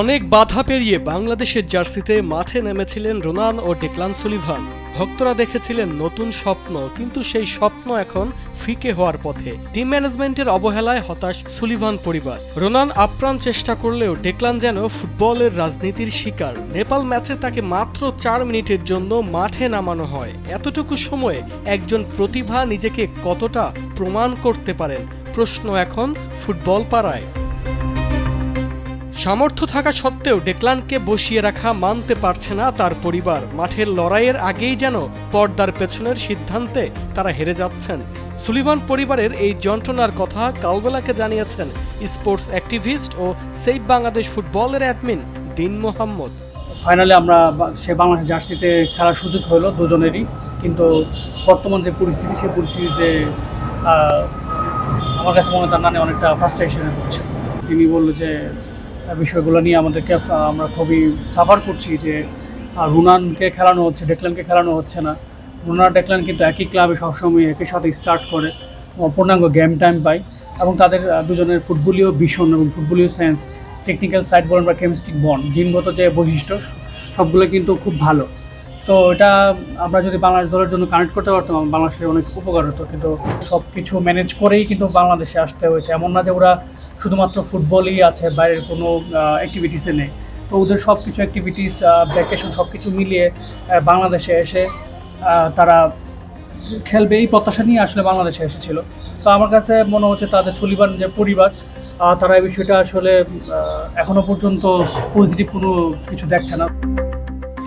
অনেক বাধা পেরিয়ে বাংলাদেশের জার্সিতে মাঠে নেমেছিলেন রোনান ও ডেক্লান সুলিভান। ভক্তরা দেখেছিলেন নতুন স্বপ্ন, কিন্তু সেই স্বপ্ন এখন ফিকে হওয়ার পথে। টিম ম্যানেজমেন্টের অবহেলায় হতাশ সুলিভান পরিবার। রোনান আপ্রাণ চেষ্টা করলেও ডেক্লান যেন ফুটবলের রাজনীতির শিকার। নেপাল ম্যাচে তাকে মাত্র 4 মিনিটের জন্য মাঠে নামানো হয়। এতটুকু সময়ে একজন প্রতিভা নিজেকে কতটা প্রমাণ করতে পারেন, প্রশ্ন এখন ফুটবল পাড়ায়। সামর্থ্য থাকা সত্ত্বেও ডেক্লানকে বসিয়ে রাখা মানতে পারছে না তার পরিবার। মাঠের লড়াইয়ের আগেই যেন পর্দার পেছনের সিদ্ধান্তে তারা হেরে যাচ্ছেন। সুলিভান পরিবারের এই যন্ত্রণার কথা কালবেলাকে জানিয়েছেন স্পোর্টস অ্যাক্টিভিস্ট ও সেভ বাংলাদেশ ফুটবলের অ্যাডমিন দিন মোহাম্মদ। ফাইনালে আমরা সে বাংলাদেশ জার্সিতে খেলার সুযোগ হলো দুজনেরই, কিন্তু বর্তমান যে পরিস্থিতি সেই পরিস্থিতিতে আমার কাছে মনে হয় তার নামে অনেকটা ফ্রাস্ট্রেশনে হচ্ছে। তিনি বললো যে বিষয়গুলো নিয়ে আমরা খুবই সাফার করছি যে রোনানকে খেলানো হচ্ছে, ডেক্লানকে খেলানো হচ্ছে না। রোনান ডেক্লান কিন্তু একই ক্লাবে সবসময় একই সাথে স্টার্ট করে, পূর্ণাঙ্গ গেম টাইম পায় এবং তাদের দুজনের ফুটবলীয় ভীষণ এবং ফুটবলীয় সেন্স, টেকনিক্যাল সাইড বলেন বা কেমিস্ট্রিক বন্ড, জিনগত যে বৈশিষ্ট্য সবগুলো কিন্তু খুব ভালো। তো এটা আমরা যদি বাংলাদেশ দলের জন্য কানেক্ট করতে পারতাম বাংলাদেশের অনেক উপকার হতো, কিন্তু সব কিছু ম্যানেজ করেই কিন্তু বাংলাদেশে আসতে হয়েছে। এমন না যে ওরা শুধুমাত্র ফুটবলই আছে, বাইরের কোনো অ্যাক্টিভিটিসে নেই। তো ওদের সব কিছু অ্যাক্টিভিটিস, ভ্যাকেশন সব কিছু মিলিয়ে বাংলাদেশে এসে তারা খেলবে এই প্রত্যাশা নিয়ে আসলে বাংলাদেশে এসেছিল। তো আমার কাছে মনে হচ্ছে তাদের সুলিভান যে পরিবার, তারা এই বিষয়টা আসলে এখনো পর্যন্ত পজিটিভ কোনো কিছু দেখছে না।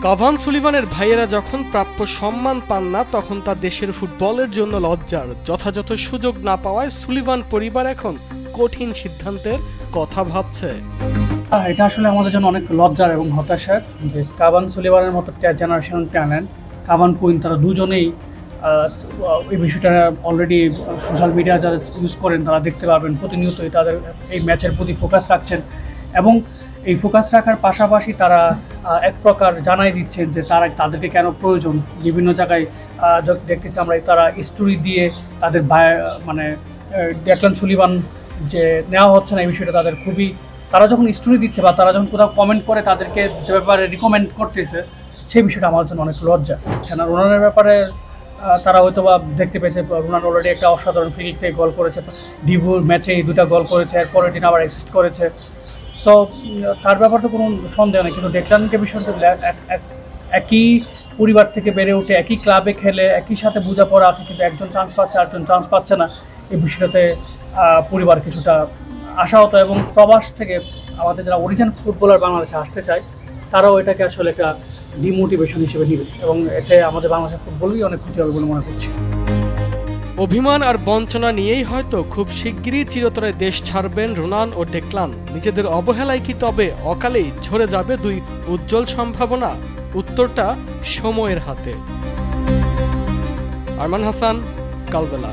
কাভান সুলিভানের ভাইয়েরা যখন প্রাপ্য সম্মান পান না, তখন তা দেশের ফুটবলের জন্য লজ্জার। যথাযথ সুযোগ না পাওয়ায় সুলিভান পরিবার এখন কঠিন সিদ্ধান্তের কথা ভাবছে। এটা আসলে আমাদের জন্য অনেক লজ্জার এবং হতাশার যে কাভান সুলিভানের মতো জেনারেশন ট্যালেন্ট, কাভান কুইন, তারা দুজনেই এই বিষয়টা অলরেডি সোশ্যাল মিডিয়া যারা ইউজ করেন তারা দেখতে পারবেন প্রতিনিয়তই তাদের এই ম্যাচের প্রতি ফোকাস রাখছেন এবং এই ফোকাস রাখার পাশাপাশি তারা এক প্রকার জানাই দিচ্ছেন যে তাদেরকে কেন প্রয়োজন। বিভিন্ন জায়গায় দেখতেছি আমরা তারা স্টোরি দিয়ে তাদের মানে ডেক্লান সুলিভান যে নেওয়া হচ্ছে না এই বিষয়টা তাদের খুবই, তারা যখন স্টোরি দিচ্ছে বা তারা যখন কোথাও কমেন্ট করে তাদেরকে যে ব্যাপারে রিকমেন্ড করতেছে সেই বিষয়টা আমার জন্য অনেক লজ্জা। না রোনানের ব্যাপারে তারা হয়তো বা দেখতে পেয়েছে রোনান অলরেডি একটা অসাধারণ ফ্রি কিক থেকে গোল করেছে, ডিভোর ম্যাচে 2টা গোল করেছে, এরপরের দিন আবার অ্যাসিস্ট করেছে। সো তার ব্যাপারে তো কোনো সন্দেহ নেই, কিন্তু ডেক্লানকে বিষয় একই পরিবার থেকে বেড়ে উঠে একই ক্লাবে খেলে একই সাথে বোঝাপড়া আছে, কিন্তু একজন চান্স পাচ্ছে আরেকজন চান্স পাচ্ছে না, এই বিষয়টাতে পরিবার কিছুটা আশাহত। এবং প্রবাস থেকে আমাদের যারা অরিজিনাল ফুটবলার বাংলাদেশে আসতে চায় তারাও এটাকে আসলে একটা ডিমোটিভেশন হিসেবে নিবে এবং এতে আমাদের বাংলাদেশের ফুটবলই অনেক ক্ষতি হবে বলে মনে করছি। অভিমান আর বঞ্চনা নিয়েই হয়তো খুব শিগগিরই চিরতরে দেশ ছাড়বেন রোনান ও ডেক্লান। নিজেদের অবহেলায় কি তবে অকালেই ঝরে যাবে দুই উজ্জ্বল সম্ভাবনা? উত্তরটা সময়ের হাতে। আরমান হাসান, কালবেলা।